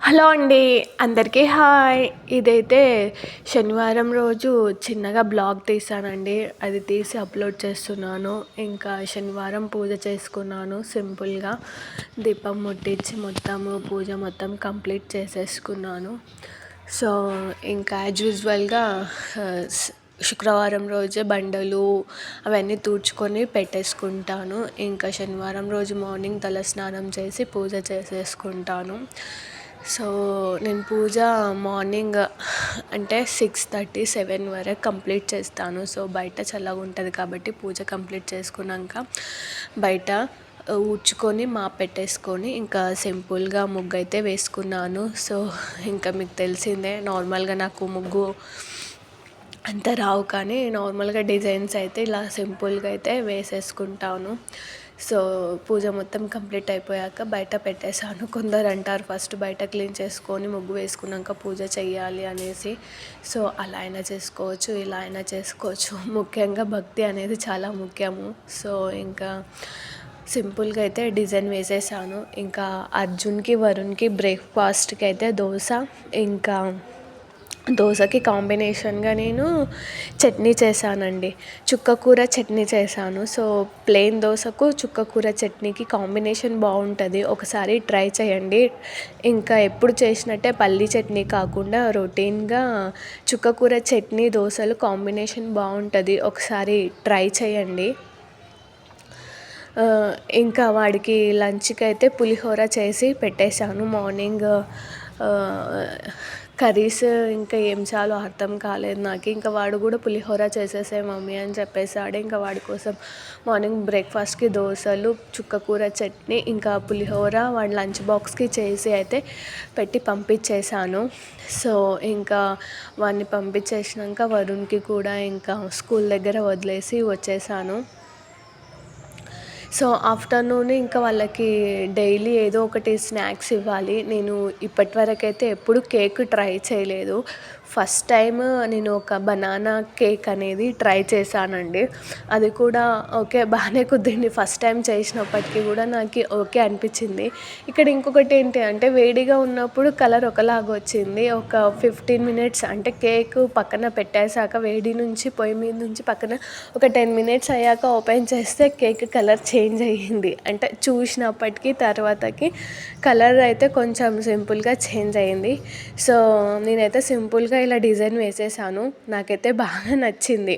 Hello అండి. అందరికీ hi. ఇదైతే శనివారం రోజు చిన్నగా బ్లాగ్ తీశానండి. అది తీసి అప్లోడ్ చేస్తున్నాను. ఇంకా శనివారం పూజ చేసుకున్నాను సింపుల్గా. దీపం ముట్టించి మొత్తము పూజ మొత్తం కంప్లీట్ చేసేసుకున్నాను. సో ఇంకా యాజ్ యూజువల్గా శుక్రవారం రోజే బండలు అవన్నీ తుడుచుకొని పెట్టేసుకుంటాను. ఇంకా శనివారం రోజు మార్నింగ్ తలస్నానం చేసి పూజ చేసేసుకుంటాను. సో నేను పూజ మార్నింగ్ అంటే 6:30, 7 వరకు కంప్లీట్ చేస్తాను. సో బయట చల్లగా ఉంటుంది కాబట్టి పూజ కంప్లీట్ చేసుకున్నాక బయట ఊడ్చుకొని పెట్టేసుకొని ఇంకా సింపుల్గా ముగ్గు అయితే వేసుకున్నాను. సో ఇంకా మీకు తెలిసిందే, నార్మల్గా నాకు ముగ్గు అంత రావు, కానీ నార్మల్గా డిజైన్స్ అయితే ఇలా సింపుల్గా అయితే వేసేసుకుంటాను. సో పూజ మొత్తం కంప్లీట్ అయిపోయాక బయట పెట్టేశాను. కొందరు అంటారు ఫస్ట్ బయట క్లీన్ చేసుకొని ముగ్గు వేసుకున్నాక పూజ చేయాలి అనేసి. సో అలా అయినా చేసుకోవచ్చు, ఇలా అయినా చేసుకోవచ్చు. ముఖ్యంగా భక్తి అనేది చాలా ముఖ్యము. సో ఇంకా సింపుల్గా అయితే డిజైన్ వేసేసాను. ఇంకా అర్జున్కి వరుణ్కి బ్రేక్ఫాస్ట్కి అయితే దోశ, ఇంకా దోశకి కాంబినేషన్గా నేను చట్నీ చేశానండి. చుక్కకూర చట్నీ చేశాను. సో ప్లెయిన్ దోశకు చుక్కకూర చట్నీకి కాంబినేషన్ బాగుంటుంది, ఒకసారి ట్రై చేయండి. ఇంకా ఎప్పుడు చేసినట్టే పల్లీ చట్నీ కాకుండా రొటీన్గా చుక్కకూర చట్నీ దోశలు కాంబినేషన్ బాగుంటుంది, ఒకసారి ట్రై చేయండి. ఇంకా వాడికి లంచ్కి అయితే పులిహోర చేసి పెట్టేశాను. మార్నింగ్ కర్రీస్ ఇంకా ఏం చేయాలో అర్థం కాలేదు నాకు. ఇంకా వాడు కూడా పులిహోర చేసేసే మమ్మీ అని చెప్పేసాడు. ఇంకా వాడి కోసం మార్నింగ్ బ్రేక్ఫాస్ట్కి దోశలు, చుక్కకూర చట్నీ, ఇంకా పులిహోర వాడి లంచ్ బాక్స్కి చేసి అయితే పెట్టి పంపించేశాను. సో ఇంకా వాడిని పంపించేసినాక వరుణ్కి కూడా ఇంకా స్కూల్ దగ్గర వదిలేసి వచ్చేసాను. సో ఆఫ్టర్నూన్ ఇంకా వాళ్ళకి డైలీ ఏదో ఒకటి స్నాక్స్ ఇవ్వాలి. నేను ఇప్పటివరకైతే ఎప్పుడు కేక్ ట్రై చేయలేదు. ఫస్ట్ టైం నేను ఒక బనానా కేక్ అనేది ట్రై చేశానండి. అది కూడా ఓకే, బాగానే కుదిరింది. ఫస్ట్ టైం చేసినప్పటికీ కూడా నాకు ఓకే అనిపించింది. ఇక్కడ ఇంకొకటి ఏంటి అంటే వేడిగా ఉన్నప్పుడు కలర్ ఒకలాగా వచ్చింది. ఒక 15 మినిట్స్ అంటే కేక్ పక్కన పెట్టేశాక వేడి నుంచి పొయ్యి మీద నుంచి పక్కన ఒక 10 మినిట్స్ అయ్యాక ఓపెన్ చేస్తే కేక్ కలర్ చేంజ్ అయ్యింది. అంటే చూసినప్పటికీ తర్వాతకి కలర్ అయితే కొంచెం సింపుల్గా చేంజ్ అయ్యింది. సో నేనైతే సింపుల్గా ఇలా డిజైన్ వేసేసాను. నాకైతే బాగా నచ్చింది.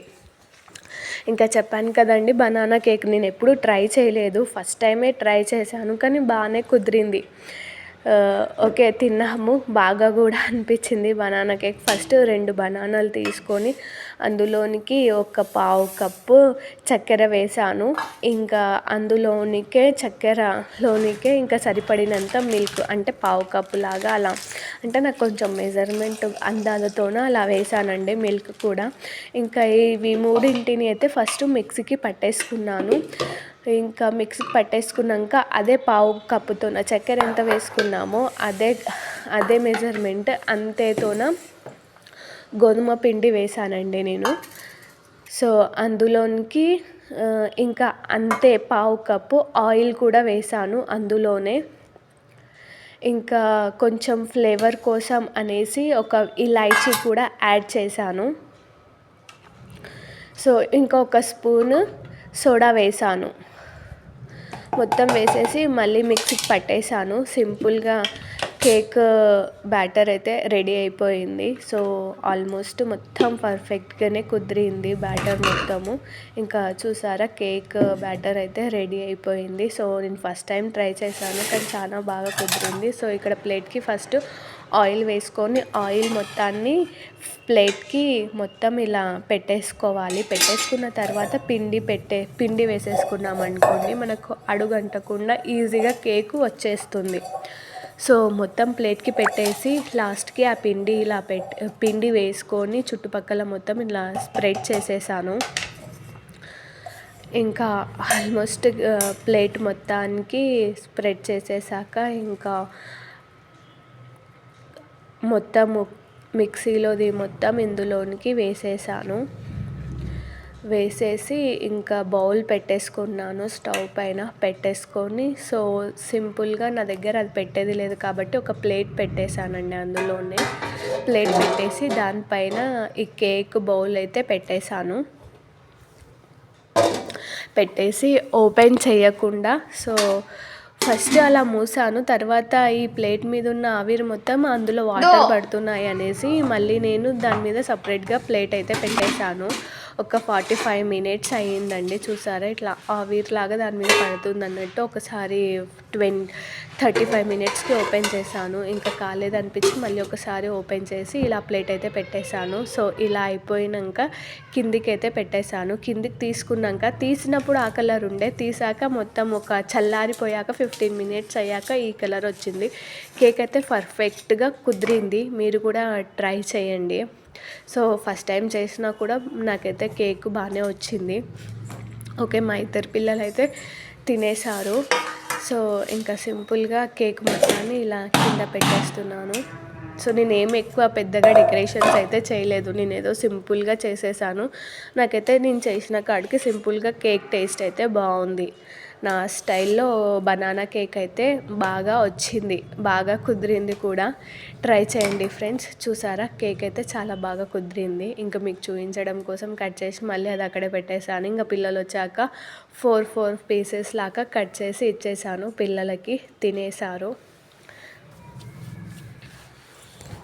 ఇంకా చెప్పాను కదండి, బనానా కేక్ నేను ఎప్పుడూ ట్రై చేయలేదు, ఫస్ట్ టైమే ట్రై చేశాను, కానీ బాగానే కుదిరింది. ఓకే, తిన్నాము, బాగా కూడా అనిపించింది బనానా కేక్. ఫస్ట్ 2 బనానాలు తీసుకొని అందులోనికి ఒక పావు కప్పు చక్కెర వేసాను. ఇంకా చక్కెరలోనికే ఇంకా సరిపడినంత మిల్క్, అంటే పావు కప్పు లాగా అలా, అంటే నాకు కొంచెం మెజర్మెంట్ అందాలతోన అలా వేసానండి. మిల్క్ కూడా ఇంకా ఇవి మూడింటిని అయితే ఫస్ట్ మిక్సీకి పట్టేసుకున్నాను. ఇంకా మిక్సీకి పట్టేసుకున్నాక అదే పావు కప్పుతోన చక్కెర ఎంత వేసుకున్నామో అదే మెజర్మెంట్ అంతేతోన గోధుమ పిండి వేసానండి నేను. సో అందులోనికి ఇంకా అంతే పావు కప్పు ఆయిల్ కూడా వేసాను అందులోనే. ఇంకా కొంచెం ఫ్లేవర్ కోసం అనేసి ఒక ఇలాచీ కూడా యాడ్ చేశాను. సో ఇంకొక స్పూన్ సోడా వేసాను. మొత్తం వేసేసి మళ్ళీ మిక్సీకి పట్టేశాను. సింపుల్గా కేక్ బ్యాటర్ అయితే రెడీ అయిపోయింది. సో ఆల్మోస్ట్ మొత్తం పర్ఫెక్ట్గానే కుదిరింది బ్యాటర్ మొత్తము. ఇంకా చూసారా, కేక్ బ్యాటర్ అయితే రెడీ అయిపోయింది. సో నేను ఫస్ట్ టైం ట్రై చేశాను, కానీ చాలా బాగా కుదిరింది. సో ఇక్కడ ప్లేట్కి ఫస్ట్ ఆయిల్ వేసుకొని ఆయిల్ మొత్తాన్ని ప్లేట్కి మొత్తం ఇలా పెట్టేసుకోవాలి. పెట్టేసుకున్న తర్వాత పిండి వేసేసుకున్నాం అనుకోండి, మనకు అడుగంటకుండా ఈజీగా కేకు వచ్చేస్తుంది. సో మొత్తం ప్లేట్కి పెట్టేసి లాస్ట్కి ఆ పిండి వేసుకొని చుట్టుపక్కల మొత్తం ఇలా స్ప్రెడ్ చేసేసాను. ఇంకా ఆల్మోస్ట్ ప్లేట్ మొత్తానికి స్ప్రెడ్ చేసేసాక ఇంకా మొత్తము మిక్సీలోది మొత్తం ఇందులోనికి వేసేసాను. వేసేసి ఇంకా బౌల్ పెట్టేసుకున్నాను, స్టవ్ పైన పెట్టేసుకొని. సో సింపుల్గా నా దగ్గర అది పెట్టేది లేదు కాబట్టి ఒక ప్లేట్ పెట్టేశానండి. అందులోనే ప్లేట్ పెట్టేసి దానిపైన ఈ కేక్ బౌల్ అయితే పెట్టేశాను. పెట్టేసి ఓపెన్ చేయకుండా సో ఫస్ట్ అలా మూసాను. తర్వాత ఈ ప్లేట్ మీద ఉన్న ఆవిరి మొత్తం అందులో వాటర్ పడుతున్నాయి అనేసి మళ్ళీ నేను దాని మీద సపరేట్గా ప్లేట్ అయితే పెట్టేశాను. ఒక 45 మినిట్స్ అయ్యిందండి. చూసారా ఇట్లా ఆవిరిలాగా దాని మీద పడుతుంది అన్నట్టు. ఒకసారి 35 మినిట్స్కి ఓపెన్ చేశాను. ఇంకా కాలేదనిపించి మళ్ళీ ఒకసారి ఓపెన్ చేసి ఇలా ప్లేట్ అయితే పెట్టేశాను. సో ఇలా అయిపోయినాక కిందికి అయితే పెట్టేశాను. కిందికి తీసుకున్నాక తీసినప్పుడు ఆ కలర్ ఉండే, తీసాక మొత్తం ఒక చల్లారిపోయాక 15 మినిట్స్ అయ్యాక ఈ కలర్ వచ్చింది. కేక్ అయితే పర్ఫెక్ట్గా కుదిరింది. మీరు కూడా ట్రై చేయండి. సో ఫస్ట్ టైం చేసినా కూడా నాకైతే కేక్ బాగానే వచ్చింది. ఓకే, మా ఇద్దరు పిల్లలు అయితే తినేశారు. సో ఇంకా సింపుల్గా కేక్ మొత్తాన్ని ఇలా కింద పెట్టేస్తున్నాను. సో నేనేమి ఎక్కువ పెద్దగా డెకరేషన్స్ అయితే చేయలేదు. నేను ఏదో సింపుల్గా చేసేసాను. నాకైతే నేను చేసిన కాడికి సింపుల్గా కేక్ టేస్ట్ అయితే బాగుంది. నా స్టైల్లో బనానా కేక్ అయితే బాగా వచ్చింది, బాగా కుదిరింది కూడా. ట్రై చేయండి ఫ్రెండ్స్. చూసారా కేక్ అయితే చాలా బాగా కుదిరింది. ఇంకా మీకు చూపించడం కోసం కట్ చేసి మళ్ళీ అది అక్కడే పెట్టేశాను. ఇంకా పిల్లలు వచ్చాక 4 పీసెస్ లాగా కట్ చేసి ఇచ్చేసాను. పిల్లలకి తినేశారు.